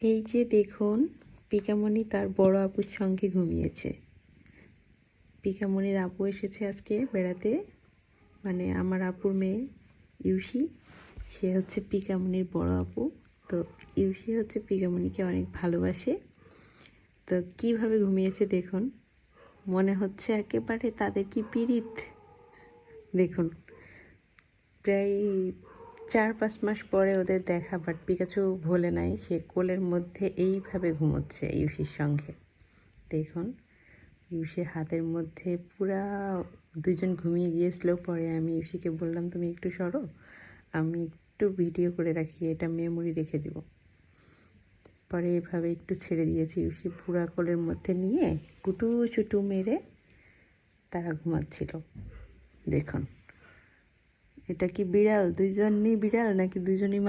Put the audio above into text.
এই যে দেখুন, পিকামণি তার বড় আপুর সঙ্গে ঘুমিয়েছে। পিকামণির আপু এসেছে আজকে বেড়াতে, মানে আমার আপুর মেয়ে ইউসি, সে হচ্ছে পিকামণির বড় আপু। তো ইউসি হচ্ছে পিকামণিকে অনেক ভালোবাসে। তো কিভাবে ঘুমিয়েছে দেখুন, মনে হচ্ছে একেবারে তাদের কি পীড়িত। দেখুন, প্রায় 4-5 মাস পরে ওদের দেখা, বাট পিকাচু ভোলে নাই, সে কোলের মধ্যে এইভাবে ঘুমোচ্ছে ইউসির সঙ্গে। দেখুন, ইউসির হাতের মধ্যে পুরা দুজন ঘুমিয়ে গিয়েছিল। পরে আমি ইউসিকে বললাম, তুমি একটু সরো, আমি একটু ভিডিও করে রাখি, এটা মেমোরি রেখে দিব। পরে এভাবে একটু ছেড়ে দিয়েছি, ইউসি পুরা কোলের মধ্যে নিয়ে কুটু চুটু মেরে তারা ঘুমাচ্ছিল। দেখুন, এটা কি বিড়াল? দুইজনই বিড়াল নাকি দুজনই